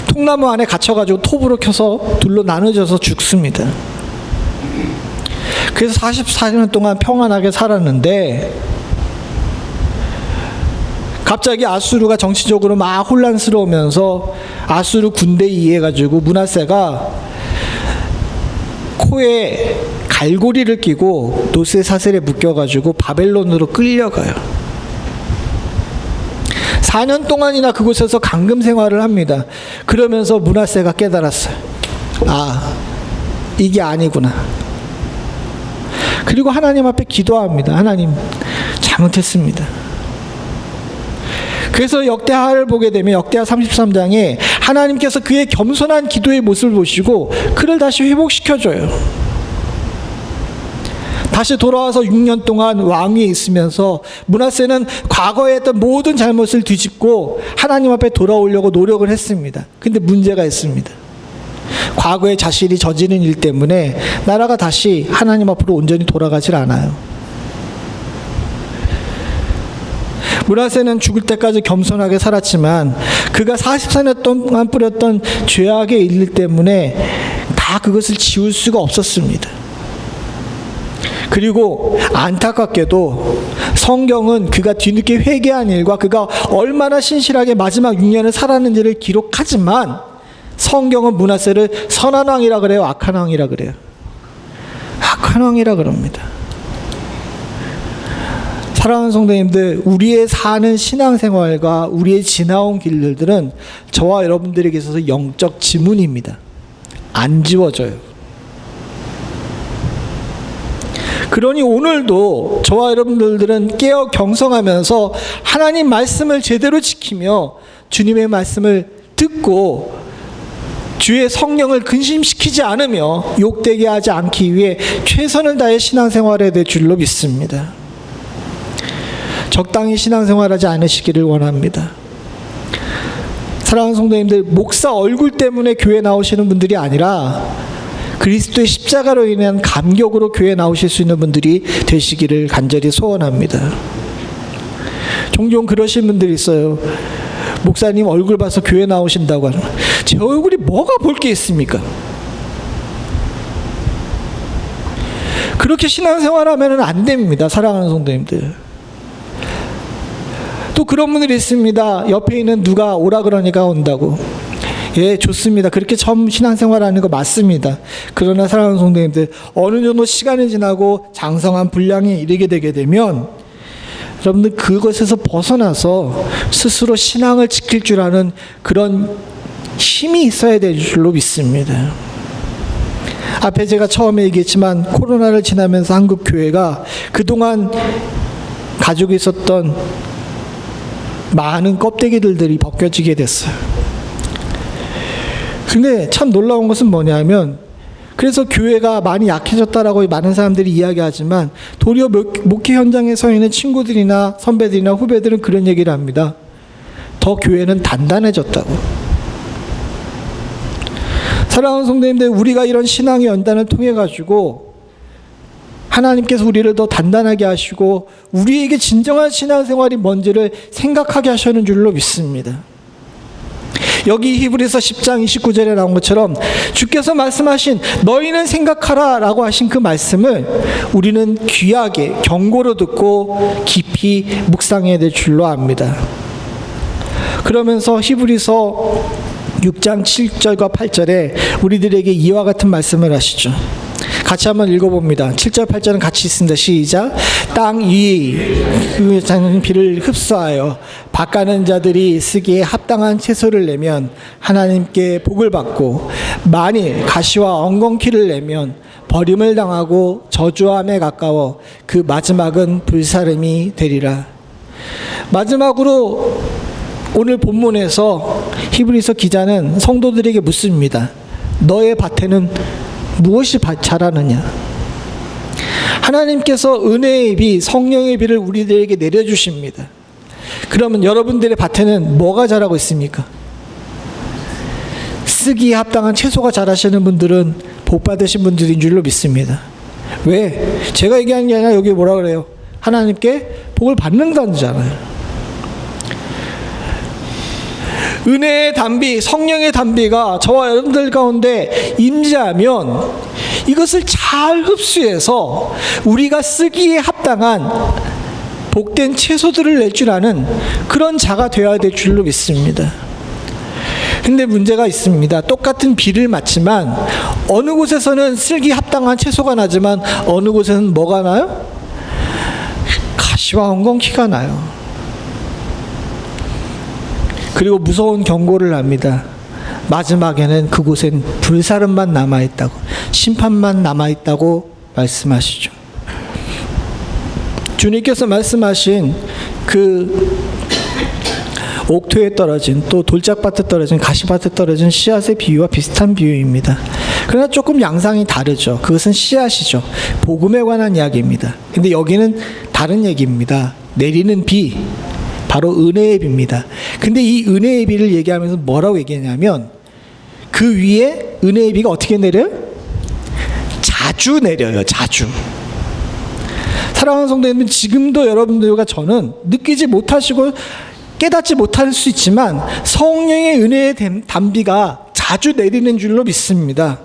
통나무 안에 갇혀가지고 톱으로 켜서 둘로 나눠져서 죽습니다. 그래서 44년 동안 평안하게 살았는데 갑자기 아수르가 정치적으로 막 혼란스러우면서 아수르 군대에 의해가지고 므낫세가 코에 갈고리를 끼고 노쇠 사슬에 묶여가지고 바벨론으로 끌려가요. 4년 동안이나 그곳에서 감금 생활을 합니다. 그러면서 므낫세가 깨달았어요. 아, 이게 아니구나. 그리고 하나님 앞에 기도합니다. 하나님, 잘못했습니다. 그래서 역대하를 보게 되면 역대하 33장에 하나님께서 그의 겸손한 기도의 모습을 보시고 그를 다시 회복시켜줘요. 다시 돌아와서 6년 동안 왕위에 있으면서 므낫세는 과거에 했던 모든 잘못을 뒤집고 하나님 앞에 돌아오려고 노력을 했습니다. 근데 문제가 있습니다. 과거에 자신이 저지른 일 때문에 나라가 다시 하나님 앞으로 온전히 돌아가질 않아요. 므낫세는 죽을 때까지 겸손하게 살았지만 그가 44년 동안 뿌렸던 죄악의 일 때문에 다 그것을 지울 수가 없었습니다. 그리고 안타깝게도 성경은 그가 뒤늦게 회개한 일과 그가 얼마나 신실하게 마지막 6년을 살았는지를 기록하지만 성경은 므낫세를 선한 왕이라 그래요? 악한 왕이라 그래요? 악한 왕이라 그럽니다. 사랑하는 성도님들, 우리의 사는 신앙생활과 우리의 지나온 길들은 저와 여러분들에게 있어서 영적 지문입니다. 안 지워져요. 그러니 오늘도 저와 여러분들은 깨어 경성하면서 하나님 말씀을 제대로 지키며 주님의 말씀을 듣고 주의 성령을 근심시키지 않으며 욕되게 하지 않기 위해 최선을 다해 신앙생활해야 될 줄로 믿습니다. 적당히 신앙생활하지 않으시기를 원합니다. 사랑하는 성도님들, 목사 얼굴 때문에 교회 나오시는 분들이 아니라 그리스도의 십자가로 인한 감격으로 교회 나오실 수 있는 분들이 되시기를 간절히 소원합니다. 종종 그러신 분들이 있어요. 목사님 얼굴 봐서 교회 나오신다고 하는, 제 얼굴이 뭐가 볼 게 있습니까? 그렇게 신앙생활하면 안 됩니다. 사랑하는 성도님들. 또 그런 분들이 있습니다. 옆에 있는 누가 오라 그러니까 온다고. 예, 좋습니다. 그렇게 처음 신앙생활하는 거 맞습니다. 그러나 사랑하는 성도님들, 어느 정도 시간이 지나고 장성한 분량에 이르게 되게 되면 여러분들 그것에서 벗어나서 스스로 신앙을 지킬 줄 아는 그런 힘이 있어야 될 줄로 믿습니다. 앞에 제가 처음에 얘기했지만 코로나를 지나면서 한국 교회가 그동안 가지고 있었던 많은 껍데기들이 벗겨지게 됐어요. 근데 참 놀라운 것은 뭐냐면, 그래서 교회가 많이 약해졌다라고 많은 사람들이 이야기하지만 도리어 목회 현장에 서 있는 친구들이나 선배들이나 후배들은 그런 얘기를 합니다. 더 교회는 단단해졌다고. 사랑하는 성도님들, 우리가 이런 신앙의 연단을 통해 가지고 하나님께서 우리를 더 단단하게 하시고 우리에게 진정한 신앙생활이 뭔지를 생각하게 하시는 줄로 믿습니다. 여기 히브리서 10장 29절에 나온 것처럼 주께서 말씀하신 너희는 생각하라 라고 하신 그 말씀을 우리는 귀하게 경고로 듣고 깊이 묵상해야 될 줄로 압니다. 그러면서 히브리서 6장 7절과 8절에 우리들에게 이와 같은 말씀을 하시죠. 같이 한번 읽어봅니다. 7절 8절은 같이 있습니다. 시작. 땅 위 비를 흡수하여 밭가는 자들이 쓰기에 합당한 채소를 내면 하나님께 복을 받고, 만일 가시와 엉겅퀴를 내면 버림을 당하고 저주함에 가까워 그 마지막은 불사름이 되리라. 마지막으로 오늘 본문에서 히브리서 기자는 성도들에게 묻습니다. 너의 밭에는 무엇이 자라느냐? 하나님께서 은혜의 비, 성령의 비를 우리들에게 내려주십니다. 그러면 여러분들의 밭에는 뭐가 자라고 있습니까? 쓰기에 합당한 채소가 자라시는 분들은 복 받으신 분들인 줄로 믿습니다. 왜? 제가 얘기하는 게 아니라 여기 뭐라 그래요? 하나님께 복을 받는다잖아요. 은혜의 단비, 성령의 단비가 저와 여러분들 가운데 임재하면 이것을 잘 흡수해서 우리가 쓰기에 합당한 복된 채소들을 낼 줄 아는 그런 자가 되어야 될 줄로 믿습니다. 근데 문제가 있습니다. 똑같은 비를 맞지만 어느 곳에서는 쓰기 합당한 채소가 나지만 어느 곳에서는 뭐가 나요? 가시와 엉겅퀴가 나요. 그리고 무서운 경고를 합니다. 마지막에는 그곳엔 불사름만 남아있다고, 심판만 남아있다고 말씀하시죠. 주님께서 말씀하신 그 옥토에 떨어진, 또 돌짝밭에 떨어진, 가시밭에 떨어진 씨앗의 비유와 비슷한 비유입니다. 그러나 조금 양상이 다르죠. 그것은 씨앗이죠. 복음에 관한 이야기입니다. 근데 여기는 다른 얘기입니다. 내리는 비, 바로 은혜의 비입니다. 근데 이 은혜의 비를 얘기하면서 뭐라고 얘기하냐면 그 위에 은혜의 비가 어떻게 내려요? 자주 내려요. 자주. 사랑하는 성도님은 지금도 여러분들과 저는 느끼지 못하시고 깨닫지 못할 수 있지만 성령의 은혜의 단비가 자주 내리는 줄로 믿습니다.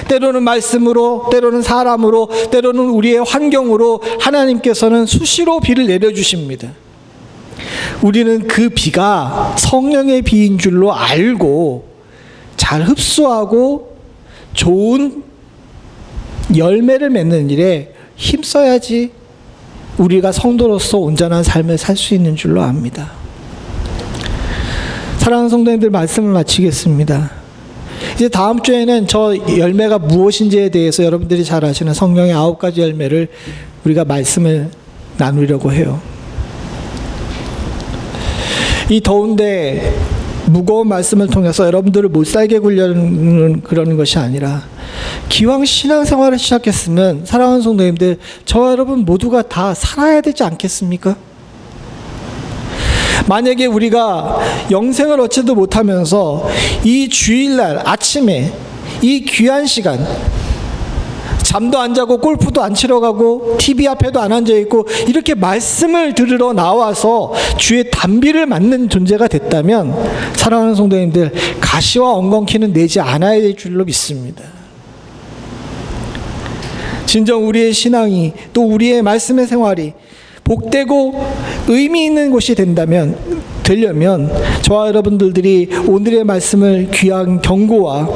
때로는 말씀으로, 때로는 사람으로, 때로는 우리의 환경으로 하나님께서는 수시로 비를 내려주십니다. 우리는 그 비가 성령의 비인 줄로 알고 잘 흡수하고 좋은 열매를 맺는 일에 힘써야지 우리가 성도로서 온전한 삶을 살 수 있는 줄로 압니다. 사랑하는 성도님들, 말씀을 마치겠습니다. 이제 다음 주에는 저 열매가 무엇인지에 대해서 여러분들이 잘 아시는 성령의 9가지 열매를 우리가 말씀을 나누려고 해요. 이 더운데 무거운 말씀을 통해서 여러분들을 못 살게 굴려는 그러는 것이 아니라, 기왕 신앙생활을 시작했으면 사랑하는 성도님들, 저와 여러분 모두가 다 살아야 되지 않겠습니까? 만약에 우리가 영생을 얻지도 못하면서 이 주일날 아침에 이 귀한 시간, 잠도 안 자고 골프도 안 치러 가고 TV 앞에도 안 앉아 있고 이렇게 말씀을 들으러 나와서 주의 단비를 맞는 존재가 됐다면, 사랑하는 성도님들, 가시와 엉겅퀴는 내지 않아야 될 줄로 믿습니다. 진정 우리의 신앙이, 또 우리의 말씀의 생활이 복되고 의미 있는 곳이 되려면 저와 여러분들이 오늘의 말씀을 귀한 경고와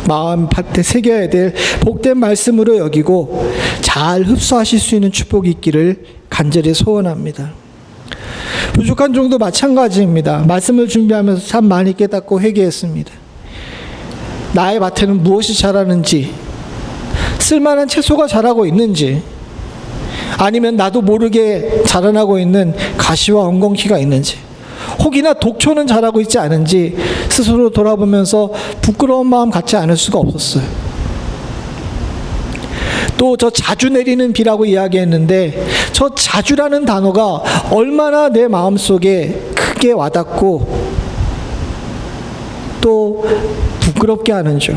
마음 밭에 새겨야 될 복된 말씀으로 여기고 잘 흡수하실 수 있는 축복이 있기를 간절히 소원합니다. 부족한 종도 마찬가지입니다. 말씀을 준비하면서 참 많이 깨닫고 회개했습니다. 나의 밭에는 무엇이 자라는지, 쓸만한 채소가 자라고 있는지, 아니면 나도 모르게 자라나고 있는 가시와 엉겅퀴가 있는지, 혹이나 독초는 자라고 있지 않은지 스스로 돌아보면서 부끄러운 마음 갖지 않을 수가 없었어요. 또 저 자주 내리는 비라고 이야기했는데, 저 자주라는 단어가 얼마나 내 마음속에 크게 와닿고 또 부끄럽게 하는지,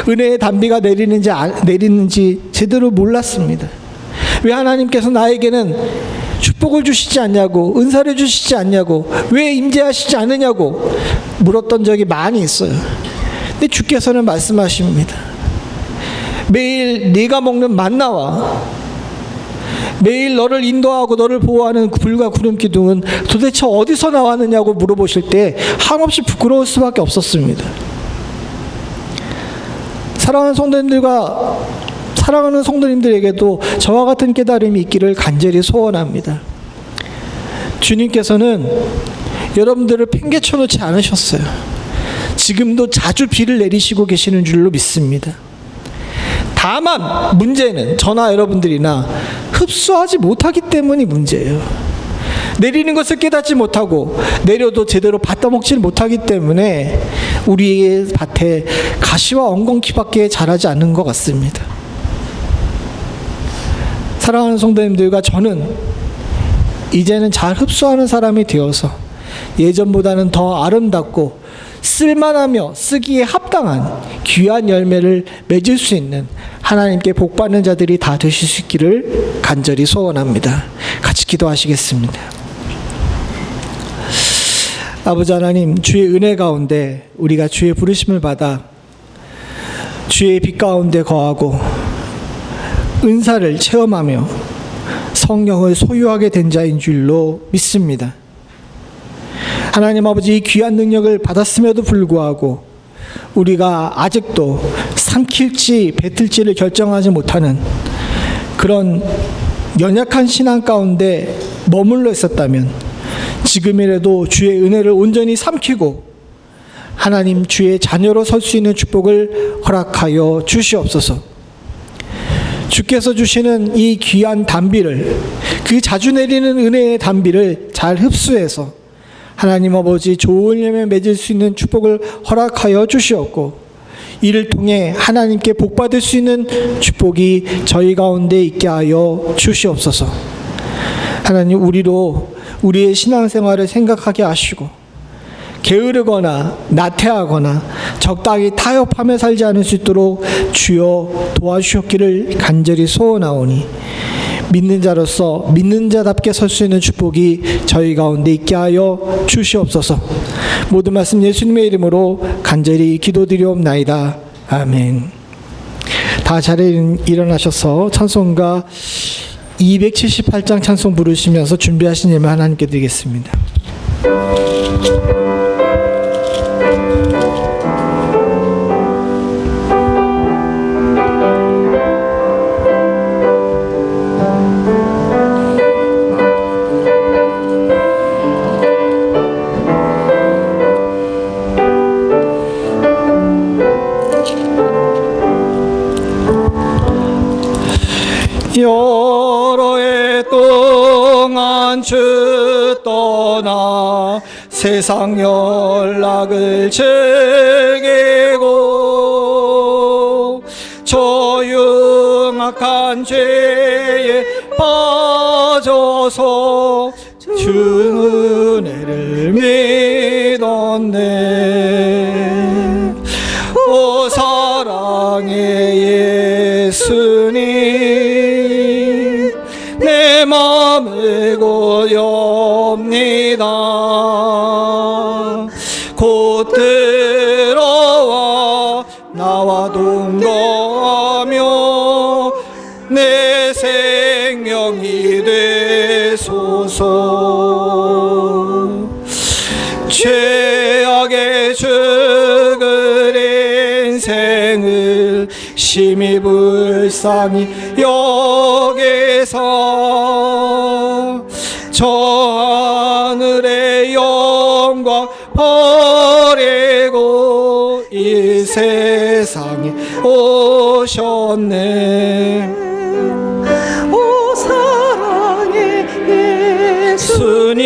은혜의 단비가 내리는지 제대로 몰랐습니다. 왜 하나님께서 나에게는 축복을 주시지 않냐고, 은사를 주시지 않냐고, 왜 임재하시지 않느냐고 물었던 적이 많이 있어요. 근데 주께서는 말씀하십니다. 매일 네가 먹는 만나와 매일 너를 인도하고 너를 보호하는 불과 구름 기둥은 도대체 어디서 나왔느냐고 물어보실 때 한없이 부끄러울 수밖에 없었습니다. 사랑하는 성도님들에게도 저와 같은 깨달음이 있기를 간절히 소원합니다. 주님께서는 여러분들을 팽개쳐 놓지 않으셨어요. 지금도 자주 비를 내리시고 계시는 줄로 믿습니다. 다만 문제는 저나 여러분들이나 흡수하지 못하기 때문이 문제예요. 내리는 것을 깨닫지 못하고 내려도 제대로 받아먹지 못하기 때문에 우리의 밭에 가시와 엉겅퀴밖에 자라지 않는 것 같습니다. 사랑하는 성도님들과 저는 이제는 잘 흡수하는 사람이 되어서 예전보다는 더 아름답고 쓸만하며 쓰기에 합당한 귀한 열매를 맺을 수 있는 하나님께 복받는 자들이 다 되실 수 있기를 간절히 소원합니다. 같이 기도하시겠습니다. 아버지 하나님, 주의 은혜 가운데 우리가 주의 부르심을 받아 주의 빛 가운데 거하고 은사를 체험하며 성령을 소유하게 된 자인 줄로 믿습니다. 하나님 아버지, 이 귀한 능력을 받았음에도 불구하고 우리가 아직도 삼킬지 뱉을지를 결정하지 못하는 그런 연약한 신앙 가운데 머물러 있었다면 지금이라도 주의 은혜를 온전히 삼키고 하나님 주의 자녀로 설 수 있는 축복을 허락하여 주시옵소서. 주께서 주시는 이 귀한 단비를, 그 자주 내리는 은혜의 단비를 잘 흡수해서 하나님 아버지 좋은 열매 맺을 수 있는 축복을 허락하여 주시옵고, 이를 통해 하나님께 복받을 수 있는 축복이 저희 가운데 있게 하여 주시옵소서. 하나님, 우리의 신앙생활을 생각하게 하시고 게으르거나 나태하거나 적당히 타협하며 살지 않을 수 있도록 주여 도와주셨기를 간절히 소원하오니, 믿는 자로서 믿는 자답게 설 수 있는 축복이 저희 가운데 있게 하여 주시옵소서. 모든 말씀 예수님의 이름으로 간절히 기도드리옵나이다. 아멘. 다 자리에 일어나셔서 찬송가 278장 찬송 부르시면서 준비하신 예물 하나님께 드리겠습니다. 여러 해 동안 주 떠나 세상 연락을 즐기고 조용악한 죄에 빠져서 주 은혜를 믿었네. 오 사랑의 예수님, 내 마음을 고엽니다. 곧 들어와 나와 동거하며 내 생명이 되소서. 죄악의 죽을 인생을 심히 불쌍히 여기서 저 하늘의 영광 버리고 이 세상에 오셨네. 오 사랑의 예수님,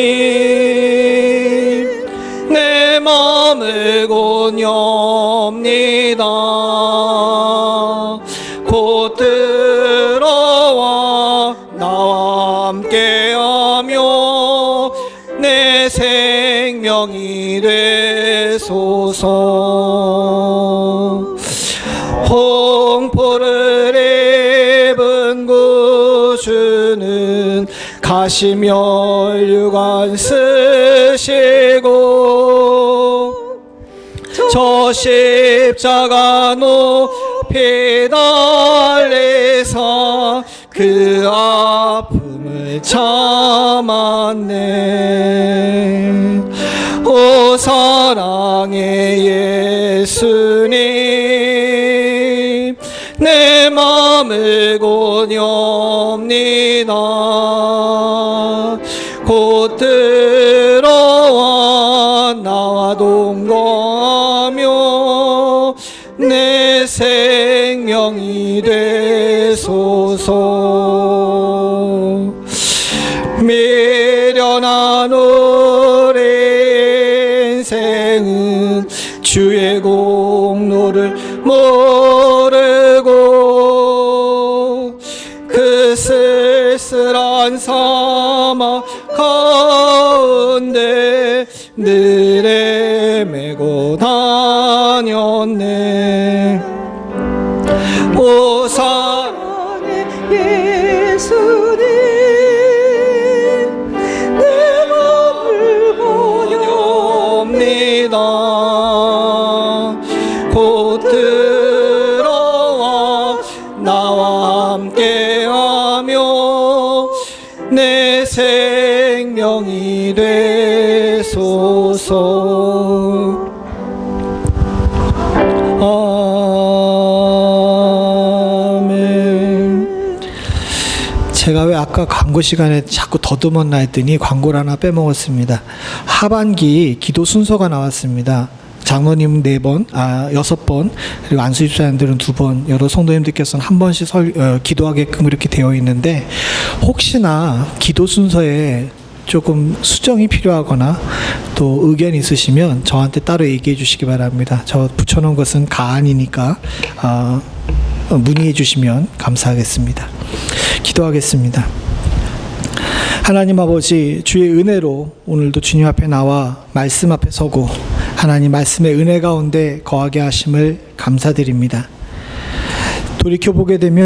내 마음을 고뇽니다. 곧 들어와 나와 함께하며 내 생명이 되소서. 홍포를 입은 구주는 가시면류관 쓰시고 저 십자가 높이 달리사 그 아픔을 참았네. 오 사랑의 예수님, 내 마음을 고뇽니다. 곧 들어와 나와 동거하며 내 생명이 되소서. 미련한 우리 인생은 주의 공로를 모르고 그 쓸쓸한 사막 가운데 늘 헤매고 다녔네. 오 사랑의 예수님, 내 마음을 고뇽니다. 곧 들어와 나와 함께하며 내 생명이 되소서. 아멘. 제가 왜 아까 광고 시간에 자꾸 더듬었나 했더니 광고를 하나 빼먹었습니다. 하반기 기도 순서가 나왔습니다. 장로님 4번, 6번, 그리고 안수집사님들은 2번, 여러 성도님들께서는 한 번씩 기도하게끔 이렇게 되어 있는데, 혹시나 기도 순서에 조금 수정이 필요하거나 또 의견 있으시면 저한테 따로 얘기해 주시기 바랍니다. 저 붙여놓은 것은 가안이니까 문의해 주시면 감사하겠습니다. 기도하겠습니다. 하나님 아버지, 주의 은혜로 오늘도 주님 앞에 나와 말씀 앞에 서고 하나님 말씀의 은혜 가운데 거하게 하심을 감사드립니다. 돌이켜보게 되면